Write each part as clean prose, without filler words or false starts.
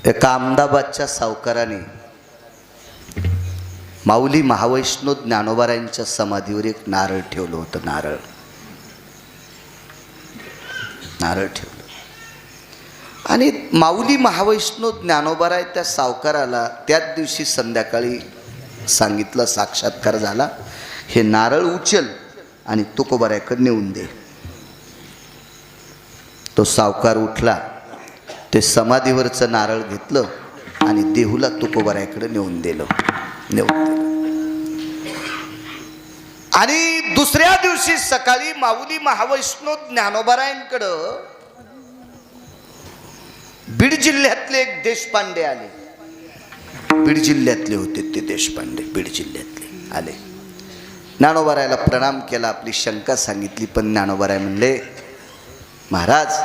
एका अहमदाबादच्या सावकाराने माऊली महावैष्णव ज्ञानोबारायांच्या समाधीवर एक नारळ ठेवलं होतं. नारळ ठेवलं आणि माऊली महावैष्णव ज्ञानोबाराय त्या सावकाराला त्याच दिवशी संध्याकाळी सांगितलं, साक्षात्कार झाला, हे नारळ उचल आणि तुकोबारायकडे नेऊन दे. तो सावकार उठला, ते समाधीवरचं नारळ घेतलं आणि देहूला तुकोबारायकडे नेऊन दिलं. आणि दुसऱ्या दिवशी सकाळी माऊली महावैष्णव ज्ञानोबारायांकडं बीड जिल्ह्यातले एक देशपांडे आले. बीड जिल्ह्यातले होते ते देशपांडे, बीड जिल्ह्यातले आले. ज्ञानोबारायाला प्रणाम केला, आपली शंका सांगितली. पण ज्ञानोबाराय म्हणले, महाराज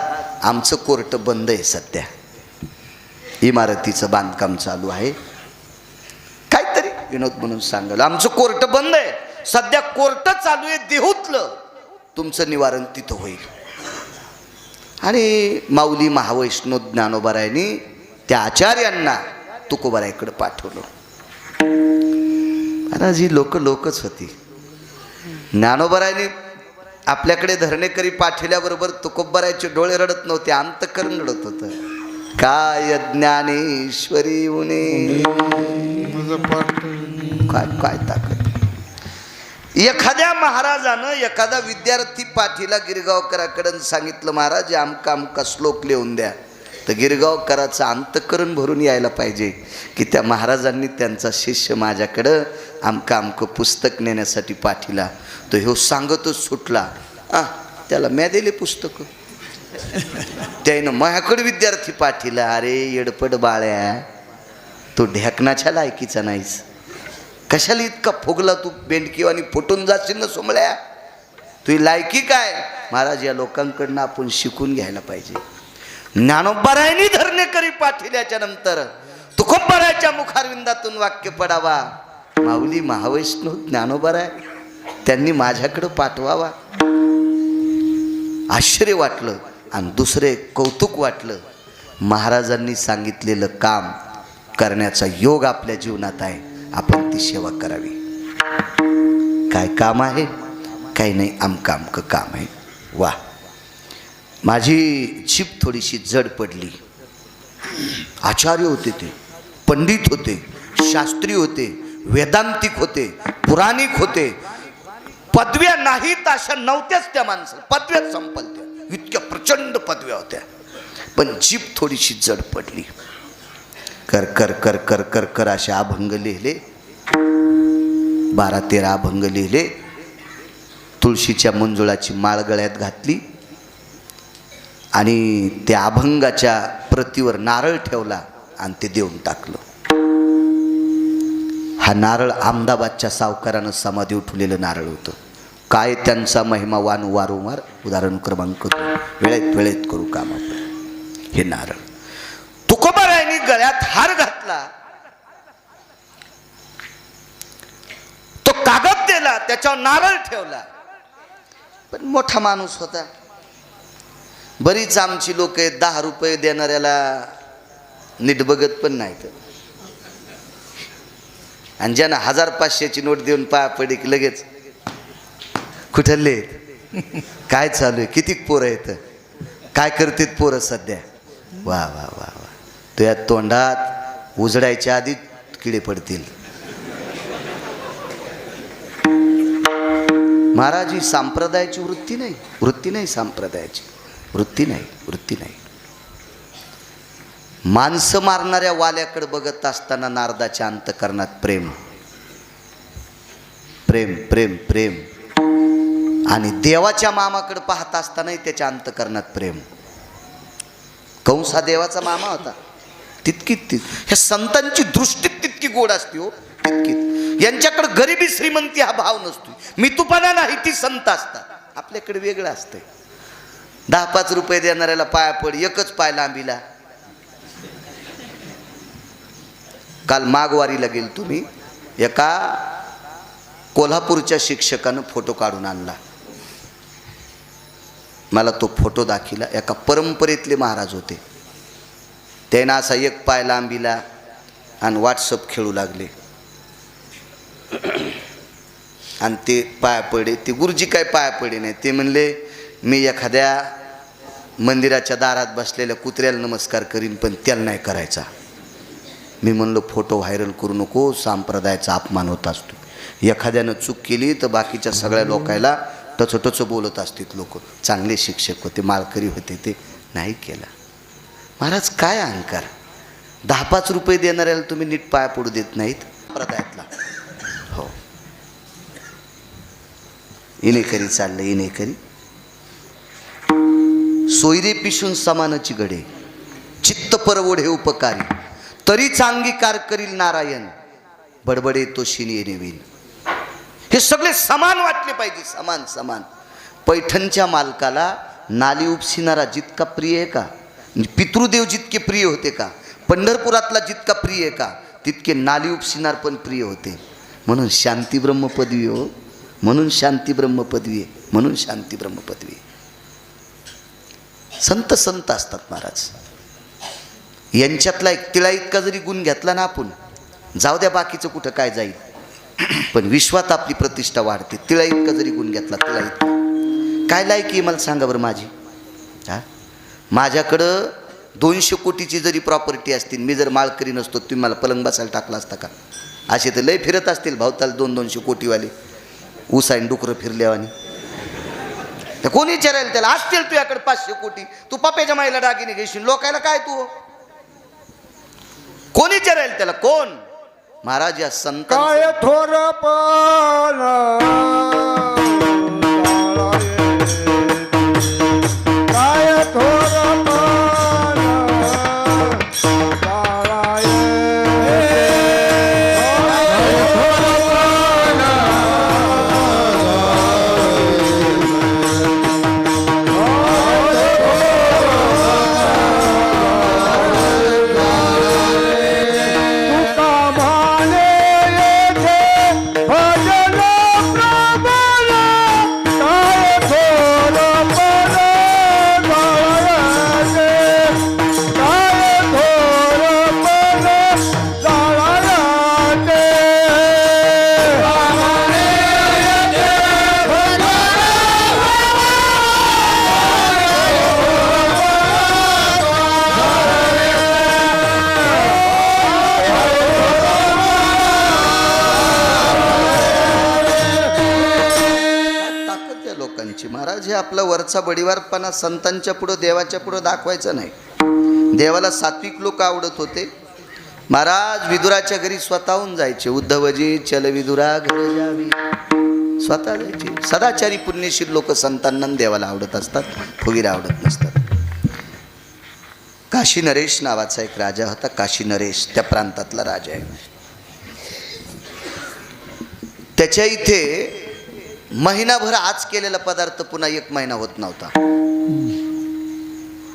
आमचं कोर्ट बंद आहे सध्या, इमारतीचं बांधकाम चालू आहे. काहीतरी विनोद म्हणून सांगलं, आमचं कोर्ट बंद आहे सध्या, कोर्ट चालू आहे देहूतलं, तुमचं निवारण तिथं होईल. आणि माऊली महावैष्णव ज्ञानोबारायांनी त्या आचार्यांना तुकोबारायकडे पाठवलं. महाराज ही लोकच होती. ज्ञानोबारायांनी आपल्याकडे धरणेकरी पाठवल्याबरोबर तुकोबारायचे डोळे रडत नव्हते, अंतःकरण रडत होतं. काय ज्ञानेश्वरी उने, काय ताकद. एखाद्या महाराजानं एखादा विद्यार्थी पाठीला गिरगावकराकडे सांगितलं, महाराज आमका आमका श्लोक लिहून द्या, तर गिरगावकराचं अंतःकरण भरून यायला पाहिजे की त्या महाराजांनी त्यांचा शिष्य माझ्याकडं आमका आमकं पुस्तक नेण्यासाठी पाठीला. तो ह्यो सांगतच सुटला, त्याला म्या दिले पुस्तक, त्यानं माझ्याकडे विद्यार्थी पाठीला. अरे येडपड बाळ्या, तो ढेकणाच्या लायकीचा नाहीस, कशाला इतका फुगला तू, बेंडकीवानी फुटून जाशील ना सोमळ्या, तुझी लायकी काय. महाराज या लोकांकडनं आपण शिकून घ्यायला पाहिजे. ज्ञानोबारायांनी धरणेकरी पाठिल्याच्या नंतर तुकोबारायच्या मुखारविंदातून वाक्य पडावा, माऊली महावैष्णव ज्ञानोबाराय त्यांनी माझ्याकडं पाठवावा. आश्चर्य वाटलं आणि दुसरे कौतुक वाटलं. महाराजांनी सांगितलेलं काम करण्याचा योग आपल्या जीवनात आहे, आपण ती सेवा करावी. काय काम आहे, काही नाही, आमकं काम आहे. वा, माझी जीभ थोडीशी जड पडली. आचार्य होते, ते पंडित होते, शास्त्री होते, वेदांतिक होते, पुराणिक होते. पदव्या नाहीत अशा नव्हत्याच त्या माणसाला, पदव्यात संपलत्या, इतक्या प्रचंड पदव्या होत्या. पण जीभ थोडीशी जड पडली. कर कर कर कर कर कर असे अभंग लिहिले, 12-13 अभंग लिहिले. तुळशीच्या मंजुळाची माळ गळ्यात घातली आणि त्या अभंगाच्या प्रतीवर नारळ ठेवला आणि ते देऊन टाकलं. हा नारळ अहमदाबादच्या सावकारानं समाधी उठवलेलं नारळ होतं. काय त्यांचा महिमा वारंवार उदाहरण क्रमांक 2 वेळेत करू काम आपण. हे नारळ तुकोबारायांनी गळ्यात हार घातला, तो कागद दिला, त्याच्यावर नारळ ठेवला. पण मोठा माणूस होता. बरीच आमची लोक 10 रुपये देणाऱ्याला नीट बघत पण नाहीत, आणि ज्यांना 1000-500ची नोट देऊन पाया पडी की लगेच कुठले, काय चालू आहे, किती पोरं आहेत, काय करतात पोरं सध्या. वा वा वा वा, तुझ्या तोंडात उजडायच्या आधी किडे पडतील. महाराज ही संप्रदायाची वृत्ती नाही, संप्रदायाची वृत्ती नाही. माणसं मारणाऱ्या वाल्याकडे बघत असताना नारदाच्या अंतःकरणात प्रेम प्रेम प्रेम प्रेम, आणि देवाच्या मामाकडे पाहत असतानाही त्याच्या अंतःकरणात प्रेम. कंस हा देवाचा मामा होता, तितकीच ह्या संतांची दृष्टी तितकी गोड असते हो, तितकीच. यांच्याकडे गरिबी श्रीमंती हा भाव नसतो, मितुपणा नाही, ती संत असतात. आपल्याकडे वेगळं असतंय. 10-5 रुपये देणाऱ्याला पाया पड, एकच पाय लांबीला. काल माघवारीला गेल तुम्ही, एका कोल्हापूरच्या शिक्षकानं फोटो काढून आणला, मला तो फोटो दाखिला. एका परंपरेतले महाराज होते, त्यानं असा एक पाय लांबीला आणि व्हॉट्सअप खेळू लागले आणि ते पाया पडे. ते गुरुजी काय पाया पडे नाही. ते म्हणले मी एखाद्या मंदिराच्या दारात बसलेल्या कुत्र्याला नमस्कार करीन पण त्याला नाही करायचा. मी म्हणलो फोटो व्हायरल करू नको, संप्रदायाचा अपमान होत असतो. एखाद्यानं चूक केली तर बाकीच्या सगळ्या लोकायला टचटच बोलत असतात लोक. चांगले शिक्षक होते, माळकरी होते, ते नाही केला. महाराज काय अहंकार. 10-5 रुपये देणाऱ्याला तुम्ही नीट पाया पडू देत नाहीत. संप्रदायातला हो इनेकरी चाललं इनेकरी. सोयरे पिशून समानाची घडे, चित्त परवड हे उपकारी, तरीच अंगीकार करील नारायण, बडबडे तो शिनी नेवीन. हे सगळे समान वाटले पाहिजे, समान समान. पैठणच्या मालकाला नाली उपसिणारा जितका प्रिय आहे का, पितृदेव जितके प्रिय होते का, पंढरपुरातला जितका प्रिय आहे का, तितके नाली उपसिनार पण प्रिय होते. म्हणून शांती ब्रह्म पदवी हो, म्हणून शांती ब्रह्म पदवी आहे, म्हणून शांती ब्रह्म पदवी. संत संत असतात महाराज. यांच्यातला एक तिळा इतका जरी गुण घेतला ना आपण, जाऊ द्या बाकीचं कुठं काय जाईल, पण विश्वात आपली प्रतिष्ठा वाढते. तिळा इतका जरी गुण घेतला, तिळा इतका. काय लायकी मला सांगा बरं माझी. माझ्याकडं 200 कोटीची जरी प्रॉपर्टी असतील, मी जर माळकरी नसतो तुम्ही मला पलंग बसायला टाकला असता का? असे तर लय फिरत असतील भावताल 200-200 कोटीवाले, उसाईन डुकरं फिरल्यावानी. तर कोणी विचारायला त्याला, असतील तुझ्याकडे 500 कोटी, तू पप्याच्या माईला दागिने घेशील, लोकायला काय तू? कोणी विचारायला त्याला, कोण? महाराज या संत काय थोर काय थोर महाराज. हे आपला वरचा बडीवारपणा संतांच्या पुढं, देवाच्या पुढं दाखवायचं नाही. देवाला सात्विक लोक आवडत होते. महाराज विदुराच्या घरी स्वतःहून जायचे. उद्धवजी चल विदुरा घर जावी, स्वतः जायचे. सदाचारी पुण्यशील लोक संतांना देवाला आवडत असतात, फुगीर आवडत नसतात. काशी नरेश नावाचा एक राजा होता. काशी नरेश त्या प्रांतातला राजा आहे. त्याच्या इथे महिनाभर आज केलेला पदार्थ पुन्हा 1 महिना होत नव्हता.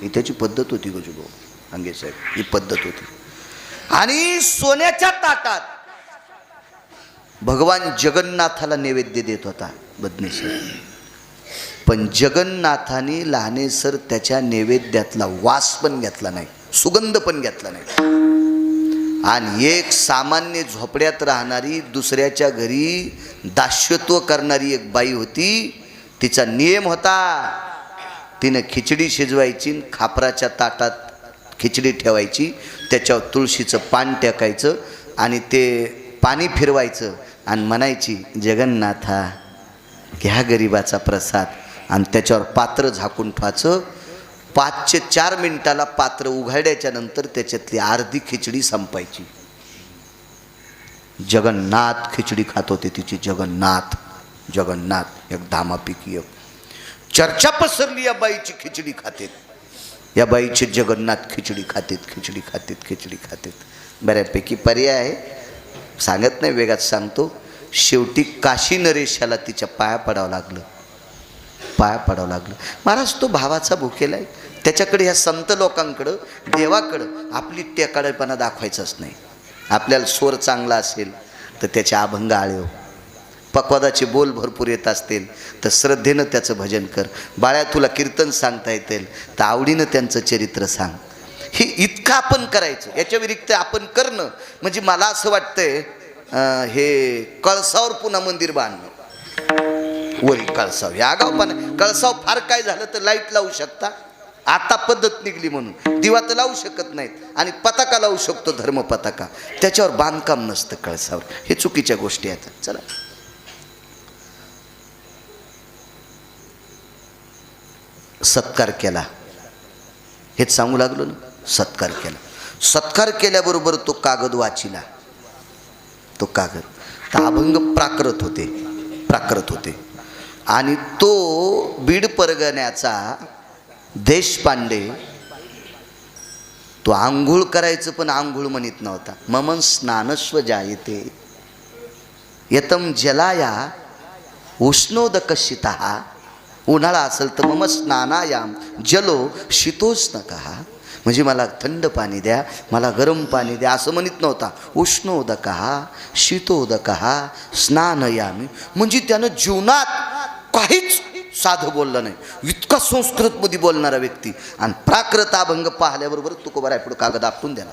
ही त्याची पद्धत होती गजूभाऊ अंगे साहेब, ही पद्धत होती. आणि सोन्याच्या ताटात भगवान जगन्नाथाला नैवेद्य देत होता बदनेश्वर. पण जगन्नाथाने लहानेसर त्याच्या नैवेद्यातला वास पण घेतला नाही, सुगंध पण घेतला नाही. आणि एक सामान्य झोपड्यात राहणारी, दुसऱ्याच्या घरी दास्यत्व करणारी एक बाई होती. तिचा नियम होता, तिनं खिचडी शिजवायची, खापराच्या ताटात खिचडी ठेवायची, त्याच्यावर तुळशीचं पान टाकायचं आणि ते पाणी फिरवायचं आणि म्हणायची जगन्नाथा घ्या गरिबाचा प्रसाद, आणि त्याच्यावर पात्र झाकून ठेवायचं. 5-4 मिनिटाला पात्र उघडल्याच्या नंतर त्याच्यातली अर्धी खिचडी संपायची. जगन्नाथ खिचडी खात होते तिची. जगन्नाथ जगन्नाथ एक धामापैकी एक चर्चा पसरली. या बाईची खिचडी खातेत, या बाईचे जगन्नाथ खिचडी खातेत, खिचडी खातेत, खिचडी खातेत. बऱ्यापैकी पर्याय आहे, सांगत नाही, वेगात सांगतो. शेवटी काशी नरेशाला तिच्या पाया पडावं लागलं, पाया पडावं लागलं. महाराज तो भावाचा भुकेला आहे. त्याच्याकडे, ह्या संत लोकांकडं, देवाकडं आपली टेकाळेपणा दाखवायचाच नाही. आपल्याला स्वर चांगला असेल तर त्याचे अभंग आळेव, पक्वादाचे बोल भरपूर येत असतील तर श्रद्धेनं त्याचं भजन कर. बाळ्या तुला कीर्तन सांगता येतील तर आवडीनं त्यांचं चरित्र सांग. हे इतकं आपण करायचं. याच्या व्यतिरिक्त आपण करणं म्हणजे मला असं वाटतंय हे कळसावर पुन्हा मंदिर बांधणं. वरी कळसाव या गाव पण कळसाव फार काय झालं तर लाईट लावू शकता, आता पद्धत निघली म्हणून दिवा तर लावू शकत नाहीत, आणि पताका लावू शकतो धर्म पताका, त्याच्यावर बांधकाम नसतं कळसावर. हे चुकीच्या गोष्टी आहेत. चला सत्कार केला, हेच सांगू लागलो ना. सत्कार केला, सत्कार केल्याबरोबर तो कागद वाचिला. तो कागद तर अभंग प्राकृत होते आणि तो बीड परगण्याचा देशपांडे तो आंघोळ करायचं पण आंघोळ म्हणत नव्हता. ममन स्नानस्व जायते यतम जलाया उष्णोदकशिता. उन्हाळा असेल तर मम स्नानायाम जलो शीतोष्णकः, म्हणजे मला थंड पाणी द्या, मला गरम पाणी द्या असं म्हणत नव्हता. उष्णोदकः शीतोदकः स्नानयामी, म्हणजे त्यानं जीवनात काहीच साधं बोललं नाही, इतका संस्कृतमध्ये बोलणारा व्यक्ती. आणि प्राकृत अभंग पाहिल्याबरोबर तुकोबाराय पुढे कागद आपटून द्याला.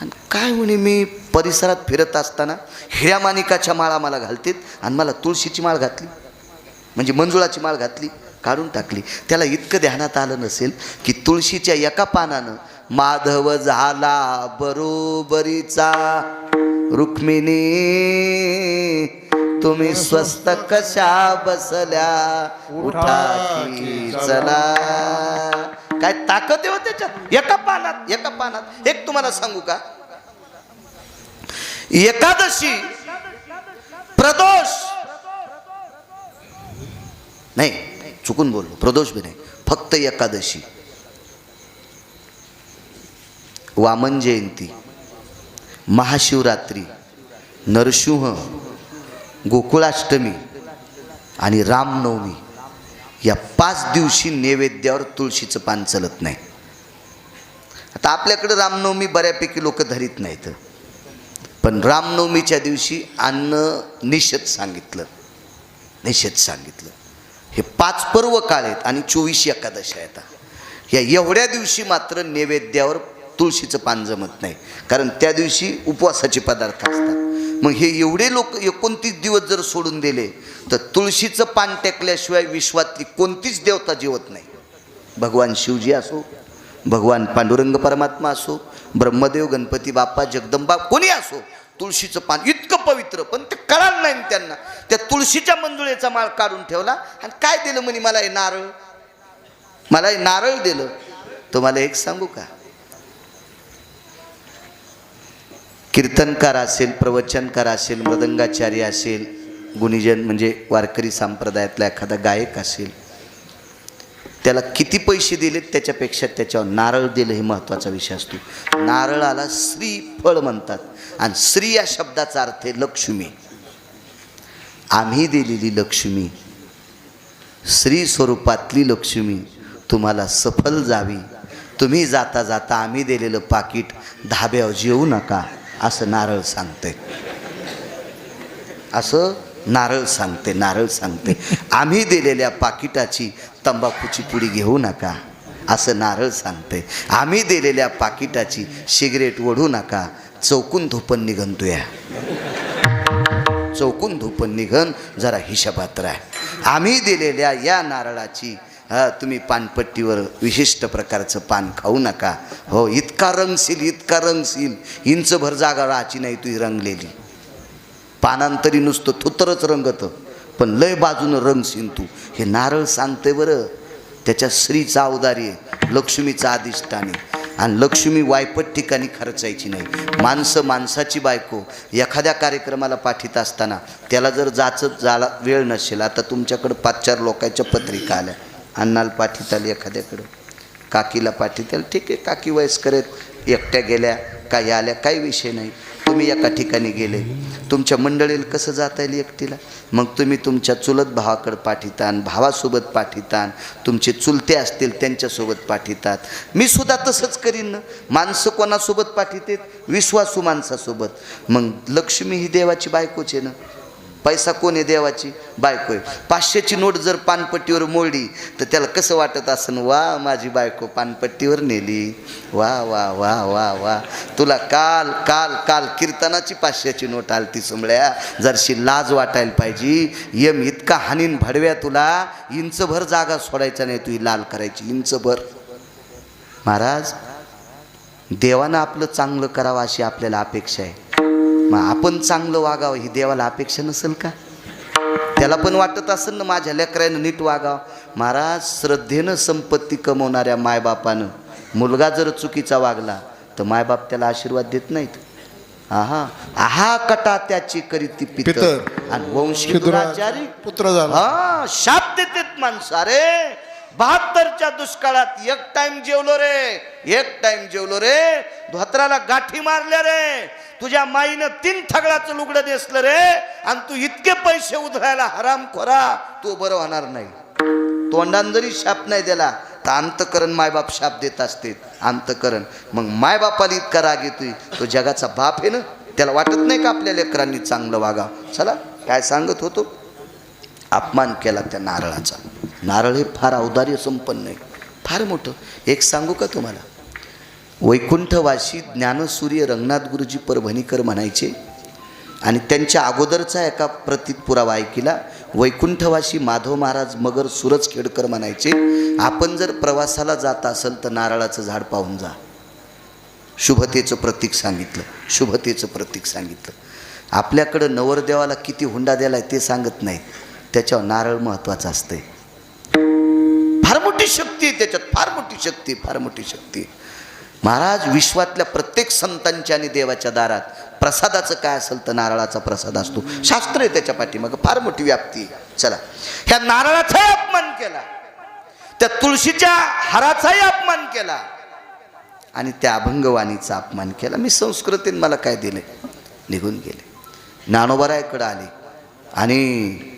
आणि काय म्हणे, मी परिसरात फिरत असताना हिऱ्या माणिकाच्या माळा मला घालतेत आणि मला तुळशीची माळ घातली, म्हणजे मंजुळाची माळ घातली, काढून टाकली. त्याला इतकं ध्यानात आलं नसेल की तुळशीच्या एका पानानं माधव झाला बरोबरीचा, रुक्मिणी तुम्ही स्वस्त कशा बसल्या, उठा की चला. काय ताकद आहे त्याच्यात, एका पानात. एक तुम्हाला सांगू का, एकादशी प्रदोष नाही, चुकून बोललो, प्रदोष बी नाही, फक्त एकादशी, वामन जयंती, महाशिवरात्री, नरसिंह, गोकुळाष्टमी आणि रामनवमी या 5 दिवशी नैवेद्यावर तुळशीचं पान चलत नाही. आता आपल्याकडे रामनवमी बऱ्यापैकी लोक धरीत नाहीत, पण रामनवमीच्या दिवशी अन्न निषेध सांगितलं. हे 5 पर्व काळ आहेत आणि 24 एकादशी आहेत. या एवढ्या दिवशी मात्र नैवेद्यावर तुळशीचं पान जमत नाही, कारण त्या दिवशी उपवासाचे पदार्थ असतात. मग हे एवढे लोक 29 दिवस जर सोडून दिले तर तुळशीचं पान टेकल्याशिवाय विश्वातली कोणतीच देवता जेवत नाही. भगवान शिवजी असो, भगवान पांडुरंग परमात्मा असो, ब्रह्मदेव, गणपती बाप्पा, जगदंबा, कोणी असो, तुळशीचं पान इतकं पवित्र. पण ते कळालं नाही त्यांना. त्या तुळशीच्या मंजुळेचा माळ काढून ठेवला आणि काय दिलं म्हणे, मला हे नारळ दिलं. तुम्हाला एक सांगू का, कीर्तनकार असेल, प्रवचनकार असेल, मृदंगाचार्य असेल, गुणीजन म्हणजे वारकरी संप्रदायातला एखादा गायक असेल, त्याला किती पैसे दिलेत त्याच्यापेक्षा त्याच्यावर नारळ दिलं हे महत्त्वाचा विषय असतो. नारळाला श्रीफळ म्हणतात आणि श्री या शब्दाचा अर्थ आहे लक्ष्मी. आम्ही दिलेली लक्ष्मी, श्री स्वरूपातली लक्ष्मी तुम्हाला सफल जावी. तुम्ही जाता जाता आम्ही दिलेलं पाकिट धाब्यावर जेवू नका असं नारळ सांगते. आम्ही दिलेल्या पाकिटाची तंबाखूची पुडी घेऊ नका असं नारळ सांगते. आम्ही दिलेल्या पाकिटाची सिगरेट ओढू नका, चौकून धोपण निघन तुया, चौकून धोपण निघन, जरा हिशोबात राहा. आम्ही दिलेल्या या नारळाची तुम्ही पानपट्टीवर विशिष्ट प्रकारचं पान खाऊ नका. हो, इतका रंगशील, इंचभर जागा राहायची नाही तुही रंगलेली. पानांतरी नुसतं थुतरच रंगतं, पण लय बाजूनं रंगशील तू. हे नारळ सांगते बरं. त्याच्या श्रीचा अवतारी आहे, लक्ष्मीचा अधिष्ठान आहे. आणि लक्ष्मी वायपट ठिकाणी खर्चायची नाही. माणसाची बायको एखाद्या कार्यक्रमाला पाठीत असताना त्याला जर जायला वेळ नसेल, आता तुमच्याकडं 5-4 लोकांच्या पत्रिका आल्या, अण्णाला पाठीत आली, एखाद्याकडं काकीला पाठीत आली, ठीक आहे, काकी वयस्कर आहेत, एकट्या गेल्या, काही आल्या, काही विषय नाही. तुम्ही एका ठिकाणी गेले, तुमच्या मंडळीला कसं जाता येईल एकटीला, मग तुम्ही तुमच्या चुलत भावाकडं पाठीतान, भावासोबत पाठीतान, तुमचे चुलते असतील त्यांच्यासोबत पाठीतात. मी सुद्धा तसंच करीन ना. माणसं कोणासोबत पाठीतेत, विश्वासू माणसासोबत. मग लक्ष्मी ही देवाची बायकोच आहे ना. पैसा कोण आहे? देवाची बायको आहे. 500ची नोट जर पानपट्टीवर मोडली तर त्याला कसं वाटत असन? वा माझी बायको पानपट्टीवर नेली, वा वा वा वा वा. तुला काल काल काल कीर्तनाची 500ची नोट आलती सुमळ्या, जरशी लाज वाटायला पाहिजे. यम इतका हानीन भडव्या तुला, इंचभर जागा सोडायचा नाही, तू लाल करायची इंचभर. महाराज, देवानं आपलं चांगलं करावं अशी आपल्याला अपेक्षा आहे. मग आपण चांगलं वागावं ही देवाला अपेक्षा नसेल का? त्याला पण वाटत असेल ना माझ्या लेकरानं नीट वागावं. महाराज, श्रद्धेनं संपत्ती कमवणाऱ्या मायबापानं मुलगा जर चुकीचा वागला तर मायबाप त्याला आशीर्वाद देत नाहीत. आहा आहा कटा त्याची करीती पितर आणि वंशी दुराचारी पुत्र झाला. हा शाप देतात माणसं. अरे 72च्या दुष्काळात एक टाइम जेवलो रे, एक टाइम जेवलो रे, धोत्राला गाठी मारल्या रे, तुझ्या माईनं 3 थगडाचं लुगडं नेसलं रे, आणि तू इतके पैसे उधळायला हरामखोरा, तू बरं होणार नाही. तोंडान जरी शाप नाही दिला तर अंतकरण मायबाप शाप देत असते. अंतकरण मग मायबापाला इतका राग येतोय, तो जगाचा बाप आहे ना, त्याला वाटत नाही का आपल्या लेकरांनी चांगलं वागावं. चला काय सांगत होतो, अपमान केला त्या नारळाचा. नारळ हे फार औदार्य संपन्न आहे, फार मोठं. एक सांगू का तुम्हाला, वैकुंठवासी ज्ञानसूर्य रंगनाथ गुरुजी परभणीकर म्हणायचे, आणि त्यांच्या अगोदरचा एका प्रतीत पुरावा ऐकिला. वैकुंठवासी माधव महाराज मगर सुरजखेडकर म्हणायचे, आपण जर प्रवासाला जात असेल तर नारळाचं झाड पाहून जा. शुभतेचं प्रतीक सांगितलं, शुभतेचं प्रतीक सांगितलं. आपल्याकडं नवरदेवाला किती हुंडा द्यालाय ते सांगत नाहीत, त्याच्यावर नारळ महत्त्वाचं असतंय. फार मोठी शक्ती आहे त्याच्यात, फार मोठी शक्ती, फार मोठी शक्ती. महाराज, विश्वातल्या प्रत्येक संतांच्या आणि देवाच्या दारात प्रसादाचं काय असेल तर नारळाचा प्रसाद असतो. शास्त्र आहे त्याच्या पाठीमागं, फार मोठी व्याप्ती आहे. चला, ह्या नारळाचा अपमान केला, त्या तुळशीच्या हाराचाही अपमान केला, आणि त्या अभंगवाणीचा अपमान केला. मी संस्कृतीने मला काय दिले, निघून गेले. ज्ञानोबारायाकडे आले आणि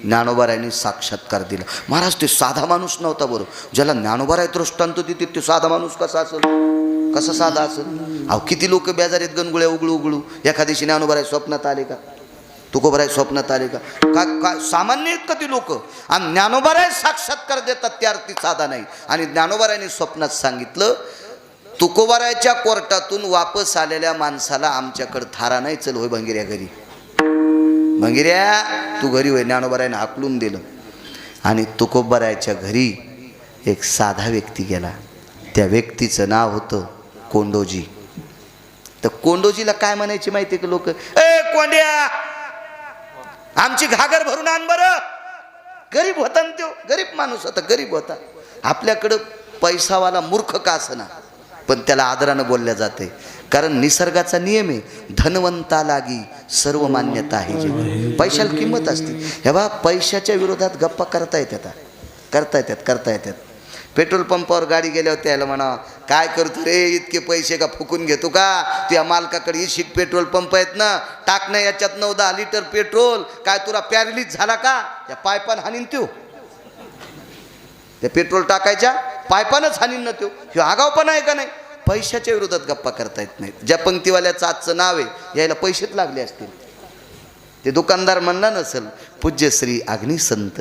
ज्ञानोबारायांनी साक्षात्कार दिला. महाराज, ते साधा माणूस नव्हता बरं, ज्याला ज्ञानोबाराय दृष्टांत देते ते साधा माणूस कसा असेल, कसा साधा असेल. अहो किती लोक बेजारीत गणगुळ्या उघडू उघडू. एका दिवशी ज्ञानोबाराय स्वप्नात आले का, तुकोबाराय स्वप्नात आले का, काय सामान्य आहेत का ती लोक. आणि ज्ञानोबाराय साक्षात्कार देतात त्या अर्थी साधा नाही. आणि ज्ञानोबारायांनी स्वप्नात सांगितलं, तुकोबारायच्या कोर्टातून वापस आलेल्या माणसाला आमच्याकडे थारा नाही, चल होय भंगिऱ्या घरी. भंगिऱ्या तू घरी होय. ज्ञानोबारायनं हाकलून दिलं, आणि तुकोबारायच्या घरी एक साधा व्यक्ती गेला. त्या व्यक्तीचं नाव होतं कोंडोजी. तर कोंडोजीला काय म्हणायचे माहिती आहे का लोक, ए कोंड्या, आमची घागर भरून आण बरं. गरीब होता ना, तो गरीब माणूस होता, गरीब होता. आपल्याकडं पैसावाला मूर्ख का असना, पण त्याला आदरानं बोलल्या जाते. कारण निसर्गाचा नियम आहे, धनवंता लागी सर्व मान्यता आहे. जे पैशाला किंमत असते. हे बा, पैशाच्या विरोधात गप्पा करता येतात, करता येतात, करता येतात. पेट्रोल पंपावर गाडी गेल्यावर त्याला म्हणा, काय करतो रे, इतके पैसे का फुकून घेतो का, तुझ्या मालकाकडे इशिक पेट्रोल पंप आहेत ना, टाक ना याच्यात 9-10 लिटर पेट्रोल. काय तुला पॅरलिस झाला का, त्या पायपान हानीन त्यो, त्या पेट्रोल टाकायच्या पायपानच हानीन ना त्यो. ह्यो आगावपणा आहे का नाही. पैशाच्या विरोधात गप्पा करता येत नाहीत. ज्या पंक्तीवाल्याचं आजचं नाव आहे यायला पैसेच लागले असतील. ते दुकानदार म्हणला नसेल, पूज्य श्री अग्निसंत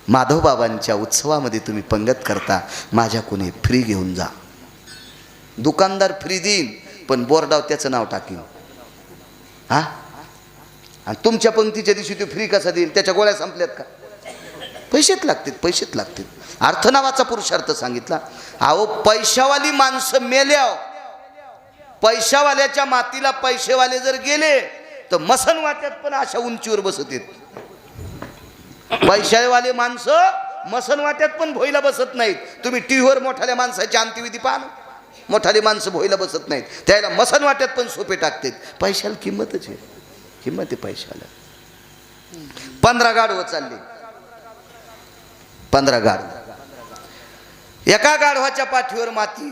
माधवबाबांच्या उत्सवामध्ये तुम्ही पंगत करता, माझ्या कोणी फ्री घेऊन जा. दुकानदार फ्री देईन, पण बोर्डावर त्याचं नाव टाकीन. हा, आणि तुमच्या पंक्तीच्या दिवशी तो फ्री कसा देईल, त्याच्या गोळ्या संपल्यात का. पैसेच लागतील, पैसेच लागतील. अर्थ नावाचा पुरुषार्थ सांगितला. अहो पैशावाली माणसं मेल्याव, पैशावाल्याच्या मातीला पैसेवाले जर गेले तर मसन वाट्यात पण अशा उंचीवर बसत येत. पैशावाले माणसं मसन वाट्यात पण भोईला बसत नाहीत. तुम्ही टीव्हीवर मोठाल्या माणसाची अंत्यविधी पाहा, मोठाले माणसं भोईला बसत नाहीत, त्याला मसन वाट्यात पण सोपे टाकतात. पैशाला किंमतच आहे, किंमत आहे पैशाला. 15 गाढवं चालले, 15 गाढवं. एका गाढवाच्या पाठीवर माती.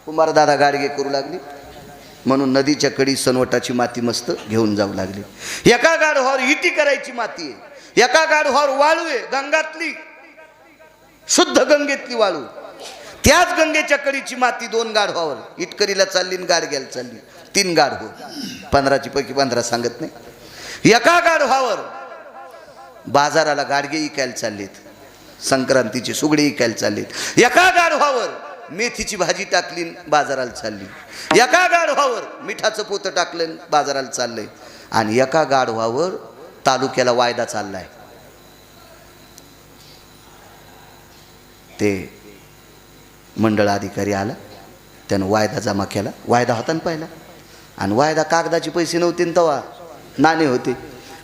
कुंभारदादा गाडगे करू लागली, म्हणून नदीच्या कडी सनवटाची माती मस्त घेऊन जाऊ लागली. एका गाढवावर इटी करायची माती आहे, एका गाढवावर वाळू आहे, गंगातली शुद्ध गंगेतली वाळू. त्याच गंगेच्या कडीची माती 2 गाढवावर. इटकरीला चालली, गाडग्याला चालली. 3 गाढव, 15ची पैकी 15 सांगत नाही. एका गाढवावर बाजाराला गाडगे इकायला चाललेत, संक्रांतीची सुगडी इकायला चाललेत. एका गाढवावर मेथीची भाजी टाकली बाजाराला चालली, एका गाढवावर मिठाचं पोतं टाकलं बाजाराला चाललंय, आणि एका गाढवावर तालुक्याला वायदा चाललाय. ते मंडळ अधिकारी आला, त्यानं वायदा जमा केला. वायदा होता ना पहिला, आणि वायदा कागदाचे पैसे नव्हते न तवा नाणे होते.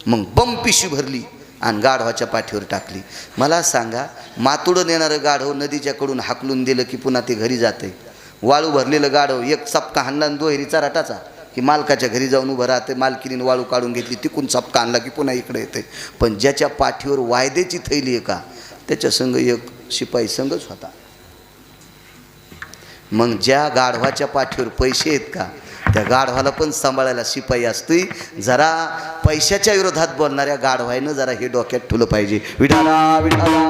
मग बम पिशवी भरली आणि गाढवाच्या पाठीवर टाकली. मला सांगा, मातुडं नेणारं गाढव नदीच्याकडून हाकलून दिलं की पुन्हा ते घरी जाते. वाळू भरलेलं गाढव एक चपका हाणला आणि दोहेरीचा रटाचा की मालकाच्या घरी जाऊन उभं राहते. मालकीने वाळू काढून घेतली, तिकून चपका आणला की पुन्हा इकडे येते. पण ज्याच्या पाठीवर वायद्याची थैली आहे का, त्याच्या संग एक शिपाई संगच होता. मग ज्या गाढवाच्या पाठीवर पैसे आहेत का, त्या गाढवाला पण सांभाळायला शिपाई असतोय. जरा पैशाच्या विरोधात बोलणाऱ्या गाढवायनं जरा हे डोक्यात ठेवलं पाहिजे. विठाला विठाला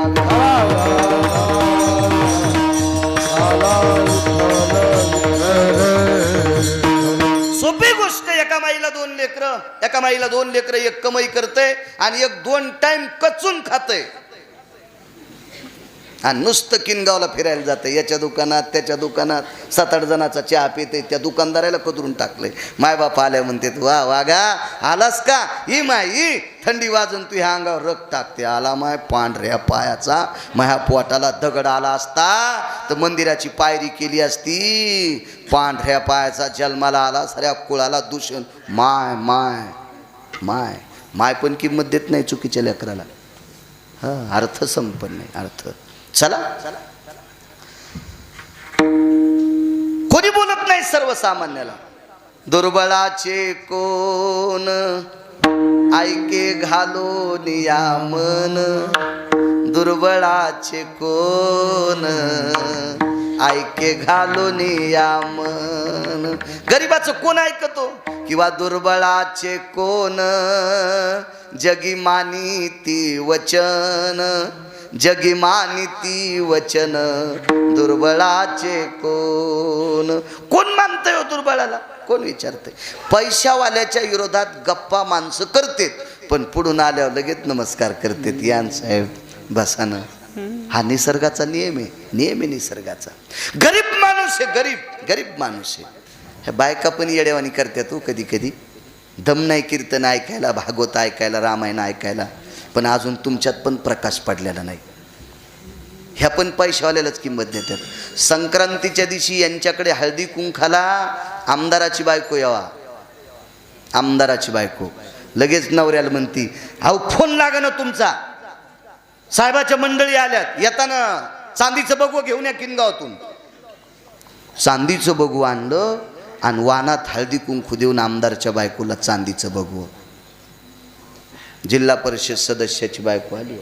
सोपी गोष्ट. एका माईला दोन लेकरं, एका माईला दोन लेकरं, एक कमाई करते आणि एक 2 टाइम कचून खाते आणि नुसतं किनगावला फिरायला जाते. याच्या दुकानात त्याच्या दुकानात 7-8 जणाचा चहा पिते. त्या दुकानदाराला कदरून टाकले. मायबाप आल्या म्हणते, वा वागा आलास का, ही माई थंडी वाजून तू ह्या अंगावर रग टाकते. आला माय पांढऱ्या पायाचा, माझ्या पोटाला दगड आला असता तर मंदिराची पायरी केली असती. पांढऱ्या पायाचा जन्माला आला, साऱ्या कुळाला दूषण. माय माय माय माय पण किंमत देत नाही चुकीच्या लेकराला. हा अर्थ संपन्न नाही अर्थ. चला कोणी बोलत नाही सर्वसामान्याला. दुर्बळाचे कोण ऐके घालो नियामन, दुर्बळाचे कोण ऐके घालो नियामन. गरीबाचं कोण ऐकतो, किंवा दुर्बळाचे कोण जगी मानिती वचन, जगी मानिती वचन, दुर्बळाचे कोण. कोण मानतंय हो दुर्बळाला, कोण विचारतंय. पैशावाल्याच्या विरोधात गप्पा माणसं करतेत, पण पुढून आल्यावर लगेच नमस्कार करतेत. यान साहेब बसानं. हा निसर्गाचा नियम आहे, नियम आहे निसर्गाचा. गरीब माणूस आहे, गरीब माणूस आहे. ह्या बायका पण येडेवानी करतात हो कधी कधी. दम नाही कीर्तन ऐकायला, भागवत ऐकायला, रामायण ऐकायला, पण अजून तुमच्यात पण प्रकाश पडलेला नाही. ह्या पण पैशावाल्यालाच किंमत देतात. संक्रांतीच्या दिवशी यांच्याकडे हळदी कुंखाला आमदाराची बायको यावा, आमदाराची बायको लगेच नवऱ्याला म्हणती, अहो फोन लागा ना तुमचा, साहेबाच्या मंडळी आल्यात, येताना चांदीचं बघू घेऊन या किनगावातून. चांदीचं बघू आणलं आणि वानात हळदी कुंकू देऊन आमदारच्या बायकोला चांदीचं बघू. जिल्हा परिषद सदस्याची बायको आली.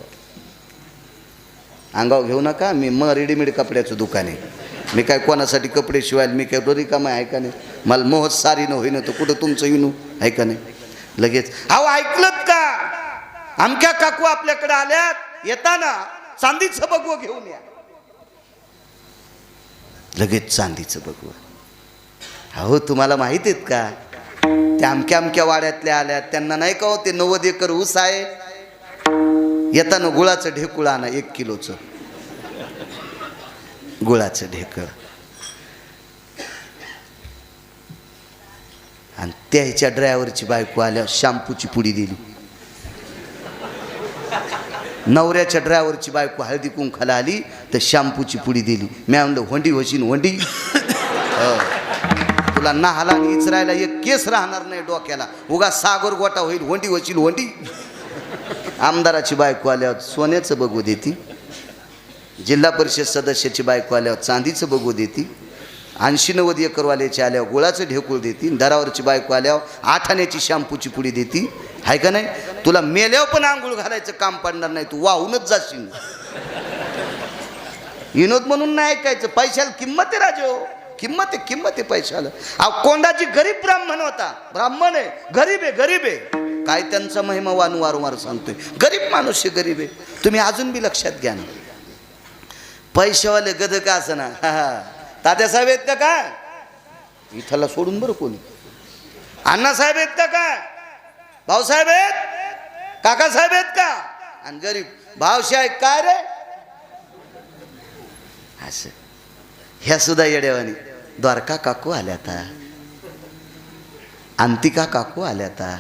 अंगाव घेऊ नका, मी रेडीमेड कपड्याचं दुकान आहे. मी काय कोणासाठी कपडे शिवायला, मी काय बरी कामं आहे का नाही. मला मोहत सारी न होईन तर कुठं तुमचं विनू आहे का नाही. लगेच अहो ऐकलत का, आमक्या काकू आपल्याकडे आल्यात, येताना चांदीचं बघू घेऊन या. लगेच चांदीचं बघू. अहो तुम्हाला माहित आहेत का, त्या अमक्या अमक्या वाड्यातल्या आल्यात, त्यांना नाही का हो ते 90 एकर ऊस आहे, येताना गुळाचं ढेकुळ आणा 1 किलोचं गुळाचं ढेकळ. आणि त्याच्या ड्रायव्हरची बायको आल्या शॅम्पूची पुडी दिली. नवऱ्याच्या ड्रायव्हरची बायको हळदी कुंखाला आली तर शॅम्पूची पुडी दिली. मी म्हणलं होंडी होशीन होंडी, तुला नाहाला आणि इचरायला एक केस राहणार नाही डोक्याला, उगा सागर गोटा होईल, होंडी होशील होंडी. आमदाराची बायको आल्यावर सोन्याचं बघू देती, जिल्हा परिषद सदस्याची बायको आल्यावर चांदीचं बघू देती, 80-90 एकरवाल्याची आल्यावर गुळाचं ढेकूळ देती, दरावरची बायको आल्यावर 8 आण्याची शॅम्पूची पुडी देती. आहे का नाही. तुला मेल्यावर पण आंघोळ घालायचं काम पडणार नाही, तू वाहूनच जाशील. विनोद म्हणून नाही ऐकायचं. पैशाला किंमत आहे राजो, किंमत आहे पैशाला. अहो कोंडाची गरीब ब्राह्मण होता, ब्राह्मण आहे, गरीब आहे. काय त्यांचा महिमा वारंवार सांगतोय. गरीब माणूस आहे, गरीब आहे. तुम्ही अजून बी लक्षात घ्या ना. पैशावाले गद का असं ना, तात्यासाहेब आहेत का काय इथला सोडून बरं कोणी, अण्णासाहेब आहेत का काय, भाऊसाहेब आहेत, काकासाहेब आहेत का, आणि गरीब भावशाय काय रे असं. ह्या सुद्धा येड्यावानी. द्वारका काकू आल्या आता, अंतिका काकू आल्या आता,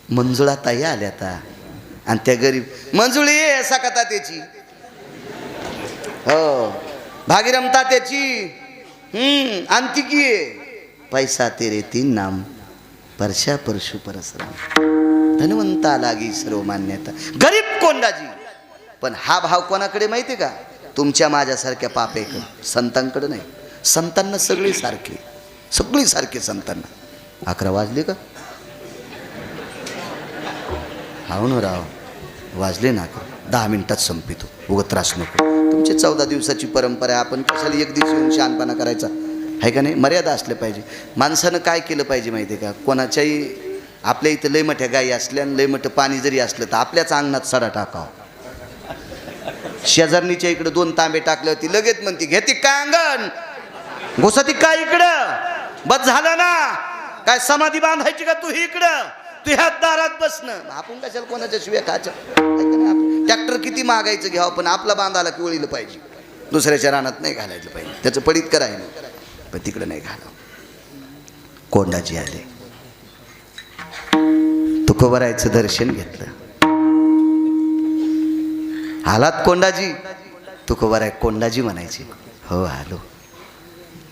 मंजुळा ताई आल्या आता, आणि त्या गरीब मंजुळी ये सकाता त्याची, हो भागीरम तात्याची, अंतिकी आहे. पैसा तेरे तीन नाम, परशा परशु परसराम, धनवंता लागी सर्व मान्यता. गरीब कोंडाजी. पण हा भाव कोणाकडे माहिती का? तुमच्या माझ्यासारख्या पापेकडे, संतांकडे नाही. संतांना सगळी सारखी, सगळी सारखी संतांना. 11 वाजले का? हाव ना राव, वाजले ना. 10 मिनिटात संपितो, उगत त्रास नको. तुमची 14 दिवसाची परंपरा आहे, आपण कशाला एक दिवस येऊन शहाणपणा करायचा आहे का नाही? मर्यादा असल्या पाहिजे. माणसानं काय केलं पाहिजे माहिती आहे का? कोणाच्याही आपल्या इथं लय मोठ्या गायी असल्या आणि लय मोठं पाणी जरी असलं तर आपल्याच अंगणात सडा टाकावा. शेजारणीच्या इकडे 2 तांबे टाकले होती, लगेच म्हणती घेती काय अंगण, घुसती काय इकडं, बस झालं ना. काय समाधी बांधायची का तू इकडं, तू ह्या दारात बसणं. आपण कशाला कोणाच्या शिव्या खायचं? ट्रॅक्टर किती मागायचं घ्यावं, पण आपला बांधाला की वळीलं पाहिजे, दुसऱ्याच्या रानात नाही घालायचं पाहिजे. त्याचं पडीत करायला, पण तिकडे नाही घालावं. कोंडाजी आले, तुकोबरायचं दर्शन घेतलं. आलात कोंडाजी? तुकोबराय कोंडाजी म्हणायचे. हो आलो.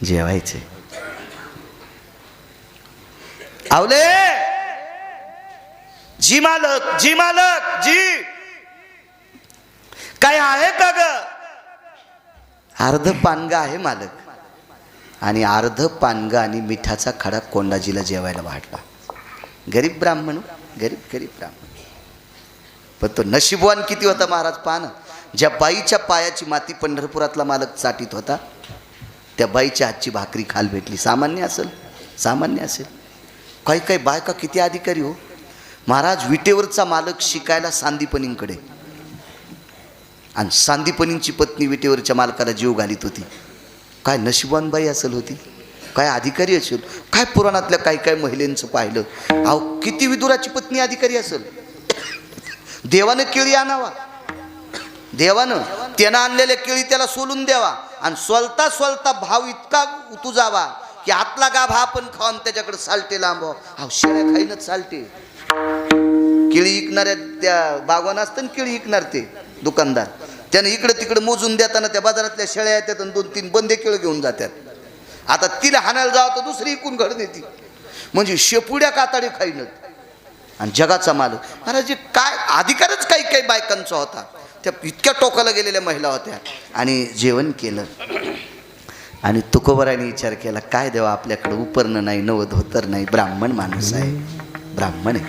जेवायचे. आवले जी मालक, जी मालक, जी काय आहे का ग? अर्ध पानगा आहे मालक. आणि अर्ध पानगा आणि मिठाचा खडा कोंडाजीला जेवायला वाटला. गरीब ब्राह्मण, गरीब गरीब ब्राह्मण. पण तो नशीबवान किती होता महाराज पान. ज्या बाईच्या पायाची माती पंढरपुरातला मालक चाटीत होता, त्या बाईच्या हातची भाकरी खाल भेटली. सामान्य असेल, सामान्य असेल. काही काही बायका किती अधिकारी हो महाराज. विटेवरचा मालक शिकायला सांदीपनींकडे, आणि सांदीपनींची पत्नी विटेवरच्या मालकाला जीव घालीत होती. काय नशिबान बाई असेल होती, काय अधिकारी असेल. काय पुराणातल्या काही काही महिलांचं पाहिलं, अहो किती विदुराची पत्नी अधिकारी असेल. देवानं केळी आणावा, देवानं त्यानं आणलेल्या केळी त्याला सोलून द्यावा, आणि सोलता सोलता भाव इतका उतू जावा की आतला गाभा आपण खाऊन त्याच्याकडे सालटे लांबव. अहो शेळ्या खाईनच सालटे. केळी विकणाऱ्या त्या बागवान असतं ना, केळी विकणार ते दुकानदार, त्यानं इकडं तिकडं मोजून देताना त्या बाजारातल्या शेळ्या येतात आणि 2-3 बंदे केळं घेऊन जातात. आता तिला हाणायला जावं तर दुसरी इकून घडून येते. म्हणजे शेपुड्या काताडे खाईनच. आणि जगाचा मालक महाराज, काय अधिकारच काही काही बायकांचा होता. त्या इतक्या टोकाला गेलेल्या महिला होत्या. आणि जेवण केलं. आणि तुकोबराने विचार केला, काय देवा आपल्याकडे उपरणं नाही, नवद होतर नाही, ब्राह्मण माणूस आहे, ब्राह्मण आहे.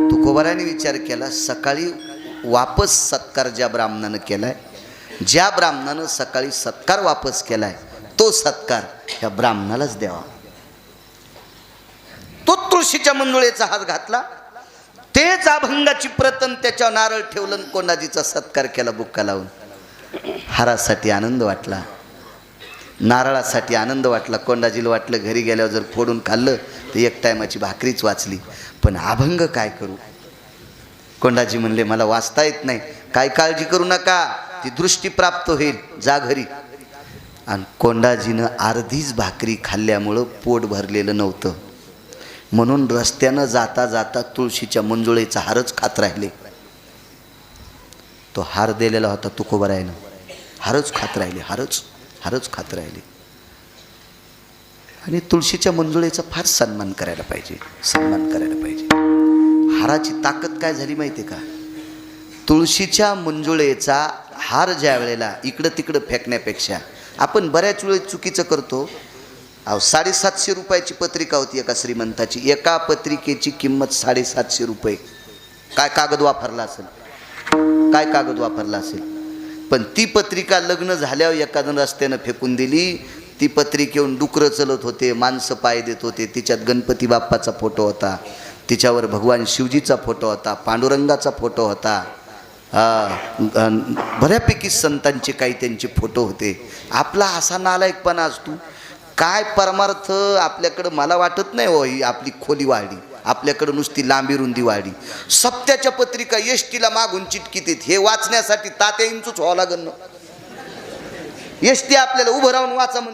तुकोबराने विचार केला, सकाळी वापस सत्कार ज्या ब्राह्मणानं केलाय, ज्या ब्राह्मणानं सकाळी सत्कार वापस केलाय, तो सत्कार ह्या ब्राह्मणालाच द्यावा. तो तुळशीच्या मंजुळेचा हात घातला, तेच अभंगाची प्रतन त्याच्या नारळ ठेवलं, कोंडाजीचा सत्कार केला बुक्का लावून. हारासाठी आनंद वाटला, नारळासाठी आनंद वाटला. कोंडाजीला वाटलं घरी गेल्यावर जर फोडून खाल्लं तर एक टायमाची भाकरीच वाचली. पण अभंग काय करू? कोंडाजी म्हणले, मला वाचता येत नाही. काय काळजी करू नका, ती दृष्टी प्राप्त होईल, जा घरी. आणि कोंडाजीनं अर्धीच भाकरी खाल्ल्यामुळं पोट भरलेलं नव्हतं, म्हणून रस्त्यानं जाता जाता तुळशीच्या मंजुळेचा हारच खात राहिले. तो हार दिलेला होता तुकोबरायनं, हारच खात राहिले, हारच खात राहिले. आणि तुळशीच्या मंजुळेचा फार सन्मान करायला पाहिजे, सन्मान करायला पाहिजे. हाराची ताकद काय झाली माहिती आहे का? तुळशीच्या मंजुळेचा हार ज्या वेळेला इकडं तिकडं फेकण्यापेक्षा, आपण बऱ्याच वेळेस चुकीचं करतो. अहो 750 रुपयाची पत्रिका होती एका श्रीमंताची, एका पत्रिकेची किंमत 750 रुपये. काय कागद वापरला असेल, काय कागद वापरला असेल. पण ती पत्रिका लग्न झाल्यावर एखादं रस्त्यानं फेकून दिली. ती पत्रिकेहून डुकरं चलत होते, माणसं पाय देत होते, तिच्यात गणपती बाप्पाचा फोटो होता, तिच्यावर भगवान शिवजीचा फोटो होता, पांडुरंगाचा फोटो होता, बऱ्यापैकी संतांचे काही त्यांचे फोटो होते. आपला असा नालायकपणा असतो. काय परमार्थ आपल्याकडं मला वाटत नाही हो, ही आपली खोली वाढली. आपल्याकडे नुसती लांबी रुंदी वाढी. सप्त्याच्या पत्रिका एसटीला मागून चिटकीत, हे वाचण्यासाठी तात्या इंचूच व्हावं लागेल ना. एसटी आपल्याला उभं राहून वाचा म्हणते.